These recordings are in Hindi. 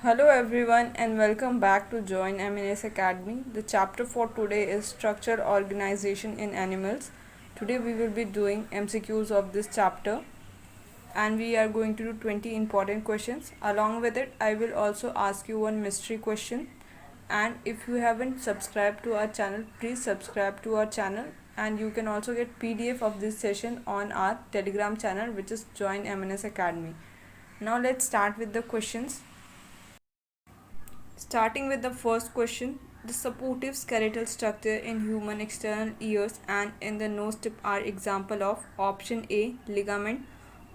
Hello everyone and welcome back to Join MNS Academy. The chapter for today is Structure Organization in Animals. Today we will be doing MCQs of this chapter and we are going to do 20 important questions. Along with it, I will also ask you one mystery question. And if you haven't subscribed to our channel, please subscribe to our channel and you can also get PDF of this session on our Telegram channel, which is Join MNS Academy. Now let's start with the questions. Starting with the first question, the supportive skeletal structure in human external ears and in the nose tip are example of option A ligament,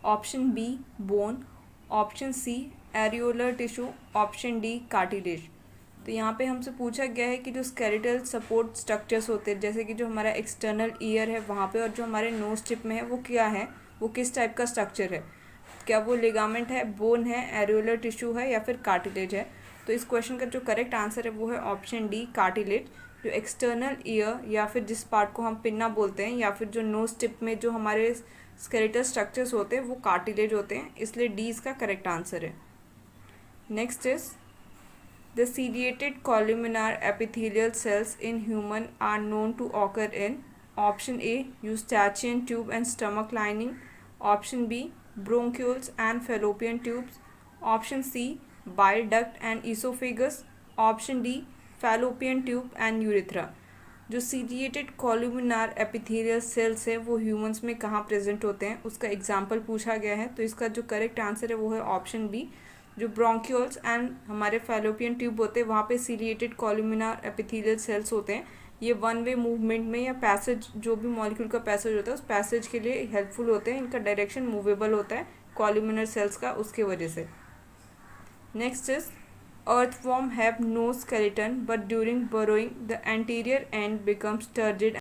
option B bone, option C areolar tissue, option D cartilage. तो यहाँ पे हमसे पूछा गया है कि जो स्केलेटल सपोर्ट स्ट्रक्चर्स होते हैं जैसे कि जो हमारा एक्सटर्नल ईयर है वहाँ पे और जो हमारे नोज टिप में है वो क्या है, वो किस टाइप का स्ट्रक्चर है, क्या वो लिगामेंट है, बोन है, एरियोलर टिश्यू है या फिर कार्टिलेज है। तो इस क्वेश्चन का जो करेक्ट आंसर है वो है ऑप्शन डी कार्टिलेज। जो एक्सटर्नल ईयर या फिर जिस पार्ट को हम पिन्ना बोलते हैं या फिर जो नोज टिप में जो हमारे स्केलेटल स्ट्रक्चर्स होते हैं वो कार्टिलेज होते हैं, इसलिए डी इसका करेक्ट आंसर है। Next is the ciliated columnar epithelial cells in human are known to occur in option A Eustachian tube and stomach lining, option B bronchioles and fallopian tubes, option C bile duct and esophagus, option D fallopian tube and urethra। जो सीलिएटेड कॉलुमिनार एपिथेलियल सेल्स है वो ह्यूमंस में कहाँ प्रेजेंट होते हैं, उसका एग्जाम्पल पूछा गया है। तो इसका जो करेक्ट आंसर है वो है ऑप्शन बी। जो ब्रोंक्यूल्स एंड हमारे फैलोपियन ट्यूब होते हैं वहाँ पे सीलिएटेड कॉलुमिनार एपिथेलियल सेल्स होते हैं। ये वन वे मूवमेंट में या पैसेज, जो भी मॉलिक्यूल का पैसेज होता है उस पैसेज के लिए हेल्पफुल होते हैं। इनका डायरेक्शन मूवेबल होता है कॉलुमिनर सेल्स का, उसके वजह से। Next is earthworm have no skeleton but during burrowing the anterior end becomes turgid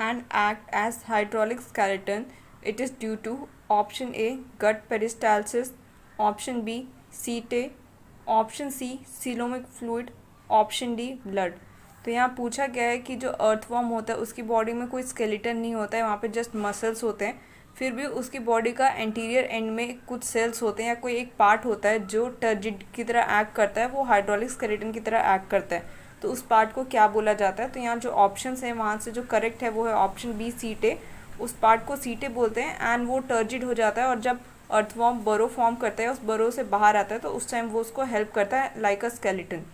and act as hydraulic skeleton. It is due to option A gut peristalsis, option B setae, option C coelomic fluid, option D blood। तो यहाँ पूछा गया है कि जो अर्थवॉर्म होता है उसकी बॉडी में कोई स्केलेटन नहीं होता है, वहाँ पे जस्ट मसल्स होते हैं, फिर भी उसकी बॉडी का एंटीरियर एंड में कुछ सेल्स होते हैं या कोई एक पार्ट होता है जो टर्जिड की तरह एक्ट करता है, वो हाइड्रोलिक स्केलेटन की तरह एक्ट करता है। तो उस पार्ट को क्या बोला जाता है? तो यहाँ जो ऑप्शंस हैं वहाँ से जो करेक्ट है वो है ऑप्शन बी सीटे। उस पार्ट को सीटे बोलते हैं एंड वो टर्जिड हो जाता है और जब अर्थवॉर्म बरो फॉर्म करता है, उस बरो से बाहर आता है, तो उस टाइम वो उसको हेल्प करता है like a skeleton.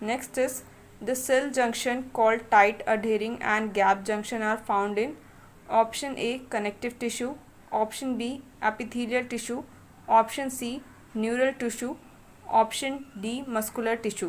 Next is the cell junction called tight adhering and gap junction are found in option A connective tissue, option B epithelial tissue, option C neural tissue, option D muscular tissue.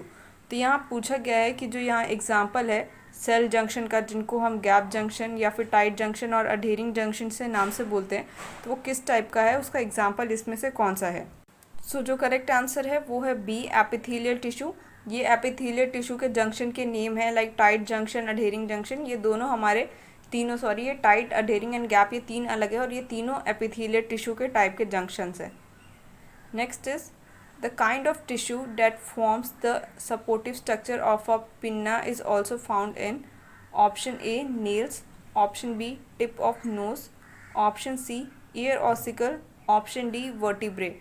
तो यहाँ पूछा गया है कि जो यहाँ एग्जाम्पल है सेल जंक्शन का, जिनको हम गैप जंक्शन या फिर टाइट जंक्शन और अडहेरिंग जंक्शन से नाम से बोलते हैं, तो वो किस टाइप का है, उसका एग्जाम्पल इसमें से कौन सा है। सो जो करेक्ट आंसर है वो है बी एपिथेलियल टिश्यू। ये एपिथेलियल टिश्यू के जंक्शन के नेम है, लाइक टाइट जंक्शन, अडहेरिंग जंक्शन, ये दोनों हमारे तीनों, सॉरी ये टाइट, अडहेरिंग एंड गैप, ये तीन अलग है और ये तीनों एपिथेलियल टिश्यू के टाइप के जंक्शंस है। Next is the kind of tissue that forms the supportive structure of a pinna is also found in option A nails, option B tip of nose, option C ear ossicle, option D vertebrae.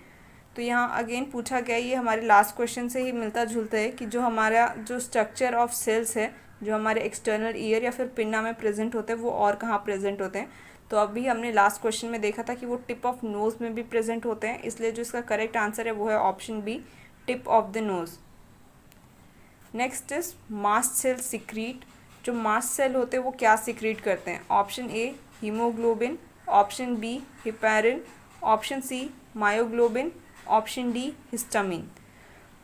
तो यहाँ अगेन पूछा गया, ये हमारे लास्ट क्वेश्चन से ही मिलता जुलता है कि जो हमारा जो स्ट्रक्चर ऑफ सेल्स है जो हमारे एक्सटर्नल ईयर या फिर पिन्ना में प्रेजेंट होते हैं वो और कहाँ प्रेजेंट होते हैं। तो अभी हमने लास्ट क्वेश्चन में देखा था कि वो टिप ऑफ नोज़ में भी प्रेजेंट होते हैं, इसलिए जो इसका करेक्ट आंसर है वो है option B tip of the nose. Next is mast cell secrete. जो मास्ट सेल होते हैं वो क्या सिक्रीट करते हैं? Option A haemoglobin, option B heparin, option C myoglobin, option D histamine.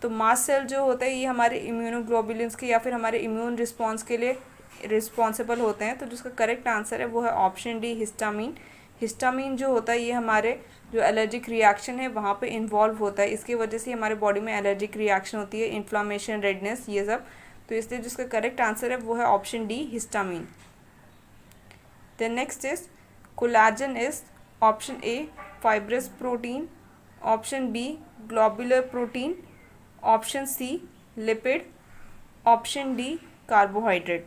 तो मास्ट सेल जो होता है ये हमारे इम्यूनोग्लोबुलिन्स के या फिर हमारे इम्यून रिस्पॉन्स के लिए रिस्पॉन्सिबल होते हैं। तो जिसका करेक्ट आंसर है वो है ऑप्शन डी हिस्टामिन। हिस्टामिन जो होता है ये हमारे जो एलर्जिक रिएक्शन है वहाँ पे इन्वॉल्व होता है, इसकी वजह से हमारे बॉडी में एलर्जिक रिएक्शन होती है, इन्फ्लामेशन, रेडनेस, ये सब। तो इसलिए जिसका करेक्ट आंसर है वो है option D histamine. Then next is collagen is option A fibrous protein, option B globular protein, option C lipid, option D carbohydrate.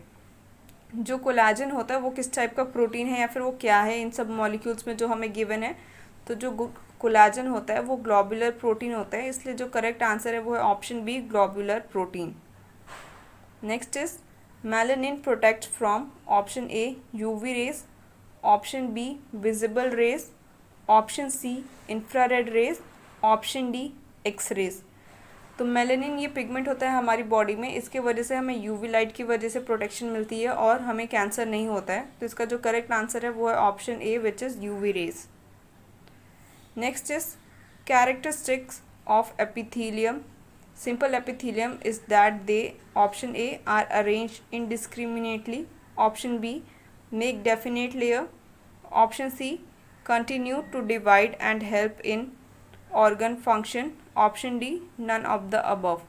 जो कोलाजन होता है वो किस टाइप का प्रोटीन है या फिर वो क्या है इन सब मॉलिक्यूल्स में जो हमें गिवन है। तो जो कोलाजन होता है वो ग्लोबुलर प्रोटीन होता है, इसलिए जो करेक्ट आंसर है वो है option B globular protein. Next is melanin protect from option A UV rays, option B visible rays, option C infrared rays, option D X rays. तो मेलानिन ये पिगमेंट होता है हमारी बॉडी में, इसके वजह से हमें यूवी लाइट की वजह से प्रोटेक्शन मिलती है और हमें कैंसर नहीं होता है। तो इसका जो करेक्ट आंसर है वो है option A which is UV rays. Next is characteristics of epithelium. Simple epithelium is that they option A are arrange indiscriminately, option B make definite layer, option C continue to divide and help in organ function, option D none of the above.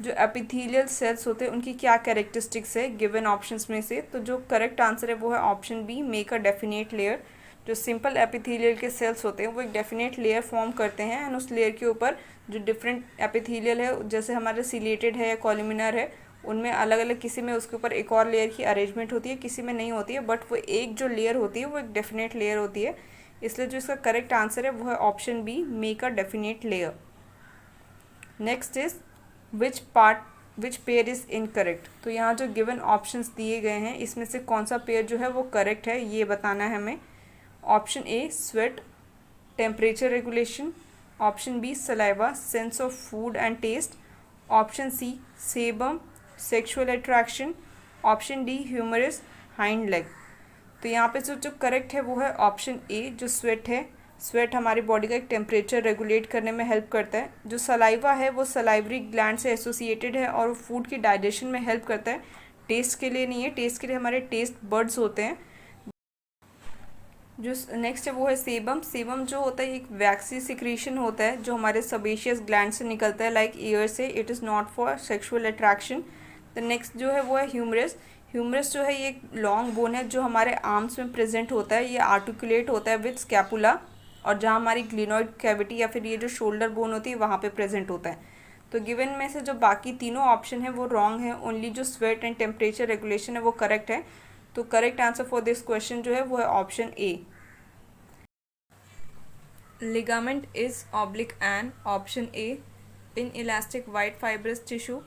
जो एपिथेलियल सेल्स होते हैं उनकी क्या कैरेक्टरिस्टिक्स है गिवन ऑप्शंस में से, तो जो करेक्ट आंसर है वो है option B make a definite layer. जो सिंपल एपिथेलियल के सेल्स होते हैं वो एक डेफिनेट लेयर फॉर्म करते हैं एंड उस लेयर के ऊपर जो डिफरेंट एपिथेलियल है, जैसे हमारे सिलेटेड है या कॉलमिनर है, उनमें अलग अलग किसी में उसके ऊपर एक और लेयर की अरेंजमेंट होती है, किसी में नहीं होती है, बट वो एक जो लेयर होती है वो एक डेफिनेट लेयर होती है। इसलिए जो इसका करेक्ट आंसर है वो है option B make a definite layer. Next is which pair is incorrect. तो यहाँ जो गिवन ऑप्शंस दिए गए हैं इसमें से कौन सा पेयर जो है वो करेक्ट है ये बताना है हमें। Option A sweat temperature regulation, option B saliva sense of food and taste, option C sebum sexual attraction, option D humerus hind leg. तो यहाँ पे जो करेक्ट है वो है ऑप्शन ए जो स्वेट है। स्वेट हमारी बॉडी का एक टेम्परेचर रेगुलेट करने में हेल्प करता है। जो सलाइवा है वो सलाइवरी ग्लैंड से एसोसिएटेड है और वो फूड की डाइजेशन में हेल्प करता है, टेस्ट के लिए नहीं है। टेस्ट के लिए हमारे टेस्ट बर्ड्स होते हैं। जो नेक्स्ट है वो है सेबम। सेबम जो होता है एक वैक्सी सिक्रीशन होता है जो हमारे सቤशियस ग्लैंड से निकलता है लाइक ईयर से। It is not for sexual attraction. The next जो है वो है ह्यूमरस। ह्यूमरस जो है ये एक लॉन्ग बोन है जो हमारे आर्म्स में प्रेजेंट होता है। ये आर्टिकुलेट होता है विद स्कैपुला, और जहाँ हमारी ग्लिनोइड कैविटी या फिर ये जो शोल्डर बोन होती है वहाँ पे प्रेजेंट होता है। तो गिवन में से जो बाकी तीनों ऑप्शन है वो रॉन्ग है, ओनली जो स्वेट एंड टेम्परेचर रेगुलेशन है वो करेक्ट है। तो correct answer for this question जो है वो है option A. Ligament is oblique and option A inelastic white fibrous tissue,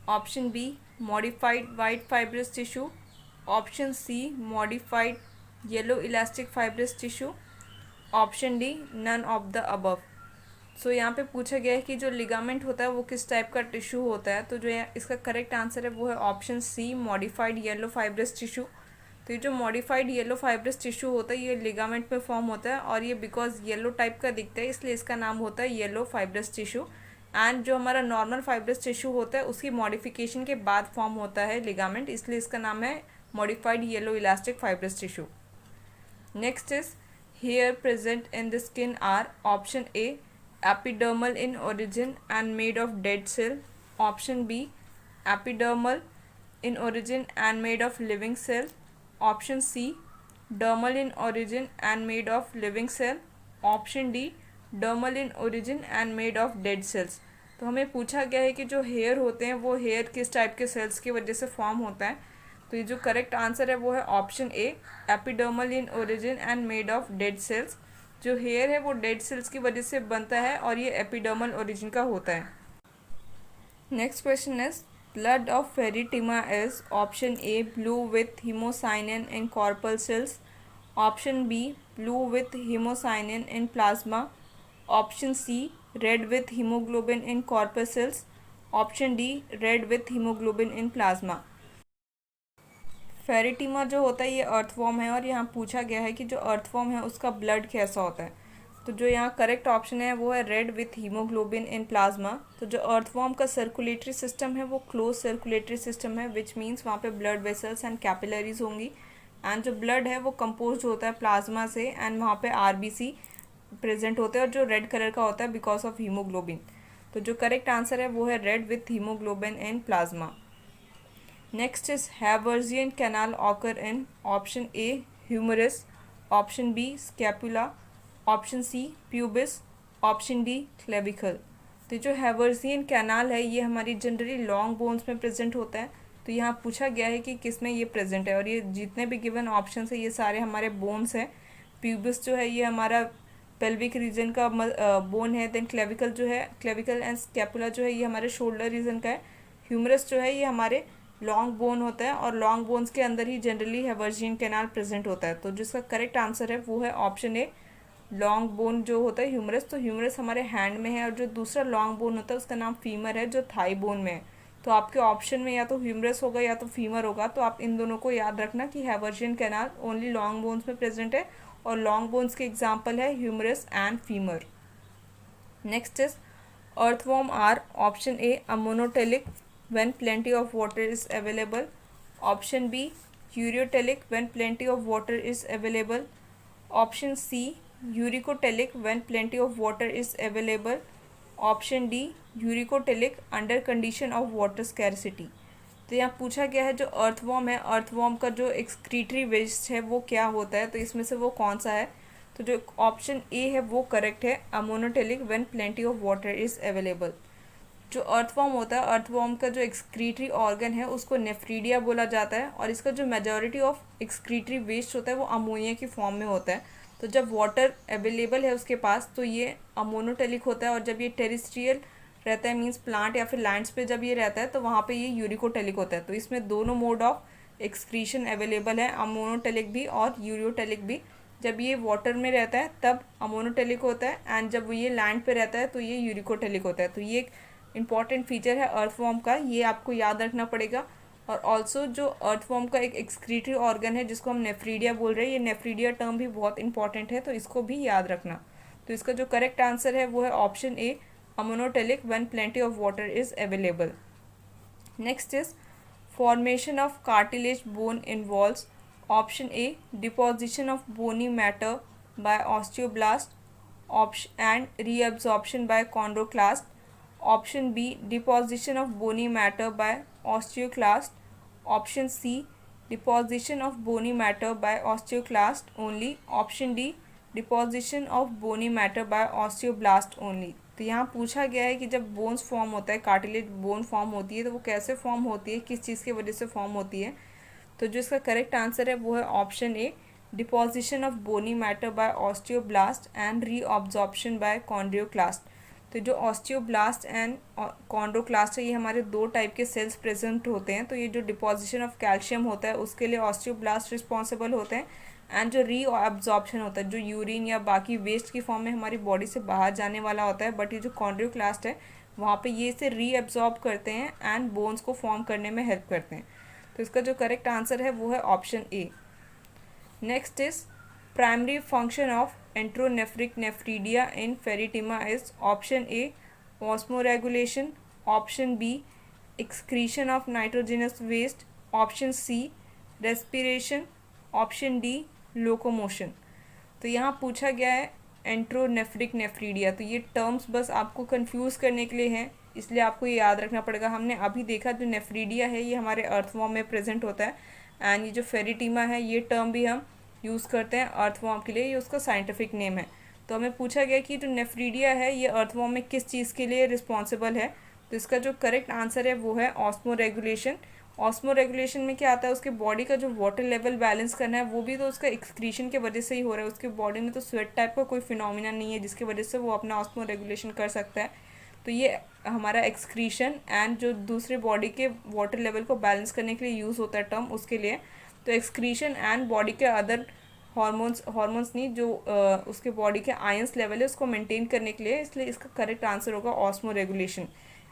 option B modified white fibrous tissue, option C modified yellow elastic fibrous tissue, option D none of the above. So यहाँ पे पूछा गया है कि जो लिगामेंट होता है वो किस टाइप का टिश्यू होता है। तो जो इसका करेक्ट आंसर है वो है option C modified yellow fibrous tissue. तो ये जो मॉडिफाइड येलो फाइब्रस टिश्यू होता है ये लिगामेंट में फॉर्म होता है और ये बिकॉज येलो टाइप का दिखता है इसलिए इसका नाम होता है येलो फाइब्रस टिश्यू। एंड जो हमारा नॉर्मल फाइब्रस टिश्यू होता है उसकी मॉडिफिकेशन के बाद फॉर्म होता है लिगामेंट, इसलिए इसका नाम है modified yellow elastic fibrous tissue. Next is hair present in the skin are option A epidermal in origin and made of dead cell, option B epidermal in origin and made of living cell, option C dermal in origin and made of living cell, option D dermal in origin and made of dead cells। तो हमें पूछा गया है कि जो हेयर होते हैं वो हेयर किस टाइप के सेल्स की वजह से फॉर्म होता है। तो ये जो करेक्ट आंसर है वो है option A epidermal in origin and made of dead cells. जो हेयर है वो डेड सेल्स की वजह से बनता है और ये एपिडर्मल ओरिजिन का होता है। Next question is blood of Ferritima is option A blue with hemocyanin in corpuscle cells, option B blue with hemocyanin in plasma, option C red with hemoglobin in corpuscle cells, option D red with hemoglobin in plasma। Pheretima जो होता है ये अर्थवॉर्म है और यहाँ पूछा गया है कि जो अर्थवॉर्म है उसका ब्लड कैसा होता है। तो जो यहाँ करेक्ट ऑप्शन है वो है red with haemoglobin in plasma. तो जो अर्थवॉर्म का सर्कुलेटरी सिस्टम है वो क्लोज सर्कुलेटरी सिस्टम है विच मीन्स वहाँ पे ब्लड वेसल्स एंड कैपिलरीज होंगी एंड जो ब्लड है वो कंपोज होता है प्लाज्मा से एंड वहाँ पे आरबीसी प्रेजेंट होते हैं और जो रेड कलर का होता है बिकॉज ऑफ हीमोग्लोबिन। तो जो करेक्ट आंसर है वो है red with haemoglobin in plasma. Next is Haversian canal occur in option A humerus, option B scapula, option C pubis, option D clavicle. तो जो हैवर्जियन कैनाल है ये हमारी जनरली लॉन्ग बोन्स में प्रेजेंट होता है। तो यहाँ पूछा गया है कि किस में ये प्रेजेंट है और ये जितने भी गिवन ऑप्शन है ये सारे हमारे बोन्स हैं। प्यूबिस जो है ये हमारा पेल्विक रीजन का बोन है। देन क्लेविकल जो है, क्लेविकल एंड स्कैपुला जो है ये हमारे शोल्डर रीजन का है। ह्यूमरस जो है ये हमारे लॉन्ग बोन होता है और लॉन्ग बोन्स के अंदर ही जनरली हैवर्जियन कैनाल प्रेजेंट होता है। तो जिसका करेक्ट आंसर है वो है ऑप्शन ए, लॉन्ग बोन जो होता है ह्यूमरस। तो ह्यूमरस हमारे हैंड में है और जो दूसरा लॉन्ग बोन होता है उसका नाम फीमर है जो थाई बोन में है। तो आपके ऑप्शन में या तो ह्यूमरस होगा या तो फीमर होगा। तो आप इन दोनों को याद रखना कि Haversian canal only long bones में प्रेजेंट है और लॉन्ग बोन्स के एग्जाम्पल है humerus and femur. Next is earthworm are option A ammonotelic when plenty of water is available, option B ureotelic when plenty of water is available, option C uricotelic when plenty of water is available, option D uricotelic under condition of water scarcity। तो यहाँ पूछा गया है जो अर्थवॉर्म है, अर्थवॉर्म का जो एक्सक्रीटरी वेस्ट है वो क्या होता है, तो इसमें से वो कौन सा है। तो जो ऑप्शन ए है वो करेक्ट है, ammonotelic when plenty of water is available. जो अर्थवॉर्म होता है, अर्थवॉर्म का जो एक्सक्रीटरी ऑर्गन है उसको नेफ्रीडिया बोला जाता है और इसका जो मेजॉरिटी ऑफ एक्सक्रीटरी वेस्ट होता है वो अमोनिया की फॉर्म में होता है। तो जब वाटर अवेलेबल है उसके पास तो ये अमोनोटेलिक होता है और जब ये टेरिस्ट्रियल रहता है मीन्स प्लांट या फिर लैंड्स पे जब ये रहता है तो वहाँ पे ये यूरिकोटेलिक होता है। तो इसमें दोनों मोड ऑफ एक्सक्रीशन अवेलेबल है, अमोनोटेलिक भी और यूरियोटेलिक भी। जब ये वाटर में रहता है तब अमोनोटेलिक होता है एंड जब ये लैंड पे रहता है तो ये यूरिकोटेलिक होता है। तो ये एक इंपॉर्टेंट फीचर है अर्थवॉर्म का, ये आपको याद रखना पड़ेगा। और ऑल्सो जो अर्थवॉर्म का एक एक्सक्रीटरी ऑर्गन है जिसको हम नेफ्रीडिया बोल रहे हैं, ये नेफ्रीडिया टर्म भी बहुत इंपॉर्टेंट है तो इसको भी याद रखना। तो इसका जो करेक्ट आंसर है वो है option A, ammonotelic when plenty of water is available. Next is formation of cartilage bone involves option A deposition of bony matter by osteoblast option and reabsorption by chondroclast, option B deposition of bony matter by osteoclast, option C deposition of bony matter by osteoclast only, option D deposition of bony matter by osteoblast only। तो यहाँ पूछा गया है कि जब बोन्स फॉर्म होता है, कार्टिलेज बोन फॉर्म होती है तो वो कैसे फॉर्म होती है, किस चीज़ की वजह से फॉर्म होती है। तो जो इसका करेक्ट आंसर है वो है option A, deposition of bony matter by osteoblast and reabsorption by chondroclast. तो जो ऑस्टियोब्लास्ट एंड कॉन्ड्रोक्लास्ट है ये हमारे दो टाइप के सेल्स प्रेजेंट होते हैं। तो ये जो डिपोजिशन ऑफ कैल्शियम होता है उसके लिए ऑस्टियोब्लास्ट रिस्पॉन्सिबल होते हैं एंड जो रीअब्जॉर्प्शन होता है जो यूरिन या बाकी वेस्ट की फॉर्म में हमारी बॉडी से बाहर जाने वाला होता है, बट ये जो कॉन्ड्रियोक्लास्ट है वहाँ पे ये इसे रीअब्जॉर्ब करते हैं एंड बोन्स को फॉर्म करने में हेल्प करते हैं। तो इसका जो करेक्ट आंसर है वो है option A. Next is primary function of enteronephric nephridia in Pheretima is option A osmoregulation, option B excretion of nitrogenous waste, option C respiration, option D locomotion. तो यहाँ पूछा गया है एंट्रोनेफ्रिक नेफ्रीडिया। तो ये टर्म्स बस आपको कंफ्यूज करने के लिए हैं, इसलिए आपको ये याद रखना पड़ेगा। हमने अभी देखा जो नेफ्रीडिया है ये हमारे अर्थवॉर्म में प्रेजेंट होता है एंड ये जो फेरिटिमा है ये टर्म भी हम यूज़ करते हैं अर्थवॉर्म के लिए, ये उसका साइंटिफिक नेम है। तो हमें पूछा गया कि जो नेफ्रीडिया है ये अर्थवॉर्म में किस चीज़ के लिए रिस्पॉन्सिबल है। तो इसका जो करेक्ट आंसर है वो है ऑस्मो रेगुलेशन। ऑस्मो रेगुलेशन में क्या आता है, उसके बॉडी का जो वाटर लेवल बैलेंस करना है वो भी तो उसका एक्सक्रीशन की वजह से ही हो रहा है। उसके बॉडी में तो स्वेट टाइप का कोई फिनोमिना नहीं है जिसकी वजह से वो अपना ऑस्मो रेगुलेशन कर सकता है। तो ये हमारा एक्सक्रीशन एंड जो दूसरे बॉडी के वाटर लेवल को बैलेंस करने के लिए यूज़ होता है टर्म उसके लिए। तो एक्सक्रीशन एंड बॉडी के अदर हॉर्मोन्स नहीं जो उसके बॉडी के आयंस लेवल है उसको मेंटेन करने के लिए, इसलिए इसका करेक्ट आंसर होगा ऑस्मो रेगुलेशन।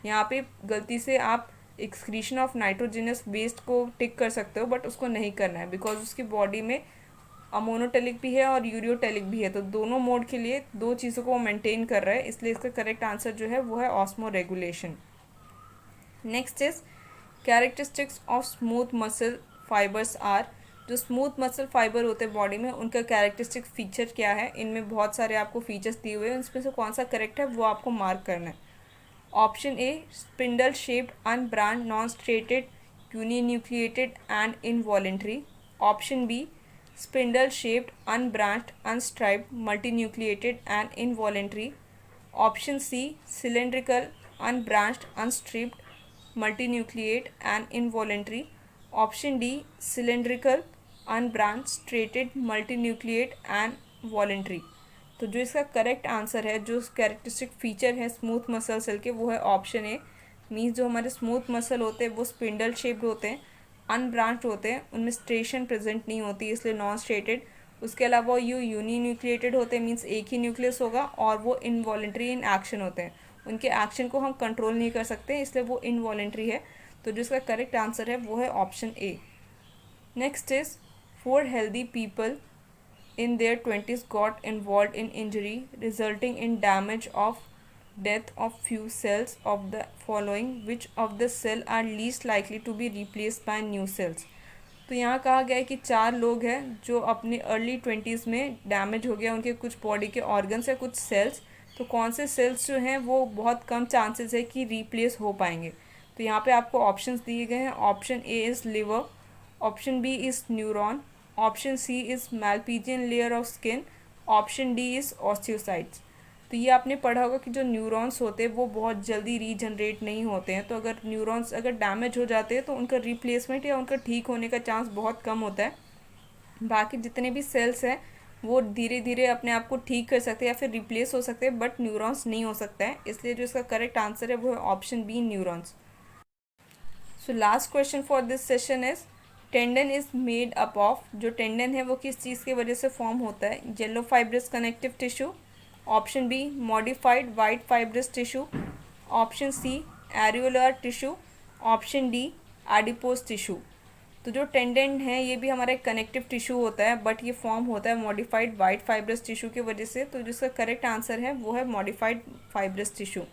यहाँ पे गलती से आप एक्सक्रीशन ऑफ नाइट्रोजनस वेस्ट को टिक कर सकते हो बट उसको नहीं करना है बिकॉज उसकी बॉडी में अमोनोटेलिक भी है और यूरियोटेलिक भी है। तो दोनों मोड के लिए दो चीज़ों को वो मेंटेन कर रहा है, इसलिए इसका करेक्ट आंसर जो है वो है osmoregulation. Next is characteristics of smooth muscle fibres are. जो स्मूथ मसल फाइबर होते हैं बॉडी में उनका कैरेक्टरिस्टिक फीचर क्या है। इनमें बहुत सारे आपको फीचर्स दिए हुए हैं, इसमें से कौन सा करेक्ट है वो आपको मार्क करना है। Option A spindle shaped unbranch non striated uninucleated and involuntary, option B spindle shaped unbranched unstriped multinucleated and involuntary, option C cylindrical unbranched unstriped multinucleate and involuntary, option D cylindrical unbranched striated multinucleate and voluntary. तो जो इसका करेक्ट आंसर है, जो कैरेक्टरिस्टिक फीचर है स्मूथ मसल सेल के, वो है ऑप्शन ए। मीन्स जो हमारे स्मूथ मसल होते हैं वो स्पिंडल शेप्ड होते हैं, अनब्रांच्ड होते हैं, उनमें स्ट्रेशन प्रेजेंट नहीं होती, इसलिए नॉन स्ट्रेटेड। उसके अलावा ये यूनिन्यूक्लिएटेड होते हैं, मीन्स एक ही न्यूक्लियस होगा, और वो इनवॉलेंट्री इन एक्शन होते हैं, उनके एक्शन को हम कंट्रोल नहीं कर सकते, इसलिए वो इनवॉलेंट्री है। तो जो इसका करेक्ट आंसर है वो है option A. Next is 4 healthy people in their 20s got involved in injury resulting in damage of death of few cells of the following, which of the cell are least likely to be replaced by new cells। तो यहाँ कहा गया है कि 4 लोग हैं जो अपने अर्ली 20s में डैमेज हो गया उनके कुछ बॉडी के ऑर्गन्स या कुछ सेल्स, तो कौन से सेल्स जो हैं वो बहुत कम चांसेस है कि रिप्लेस हो पाएंगे। तो यहाँ पे आपको ऑप्शंस दिए गए हैं। Option A is liver, option B is neuron, option C is Malpighian layer of skin, option D is osteocytes. तो ये आपने पढ़ा होगा कि जो न्यूरॉन्स होते हैं वो बहुत जल्दी रीजनरेट नहीं होते हैं, तो अगर न्यूरॉन्स अगर डैमेज हो जाते हैं तो उनका रिप्लेसमेंट या उनका ठीक होने का चांस बहुत कम होता है। बाकी जितने भी सेल्स हैं वो धीरे धीरे अपने आप को ठीक कर सकते हैं या फिर रिप्लेस हो सकते हैं, बट न्यूरॉन्स नहीं हो सकता है, इसलिए जो इसका करेक्ट आंसर है वो है option B, neurons. So last question for this session is tendon is made up of. जो टेंडन है वो किस चीज़ की वजह से फॉर्म होता है? Yellow fibrous connective tissue, option B modified white fibrous tissue, option C areolar tissue, option D adipose tissue. तो जो टेंडन है ये भी हमारा एक कनेक्टिव टिश्यू होता है, बट ये फॉर्म होता है मॉडिफाइड वाइट फाइब्रस टिश्यू की वजह से, तो जिसका करेक्ट आंसर है वो है modified fibrous tissue.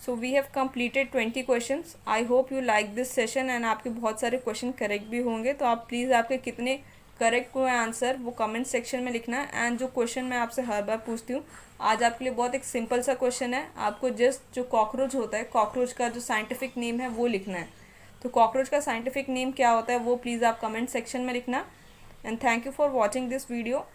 So we have completed 20 questions. I hope you like this session and आपके बहुत सारे क्वेश्चन करेक्ट भी होंगे, तो आप प्लीज़ आपके कितने करेक्ट हुए आंसर वो कमेंट सेक्शन में लिखना है। एंड जो क्वेश्चन मैं आपसे हर बार पूछती हूँ, आज आपके लिए बहुत एक सिंपल सा क्वेश्चन है। आपको जस्ट जो कॉकरोच होता है, कॉकरोच का जो साइंटिफिक नेम है वो लिखना है। तो कॉकरोच का साइंटिफिक नेम क्या होता है वो प्लीज़ आप कमेंट सेक्शन में लिखना। And thank you for watching this video.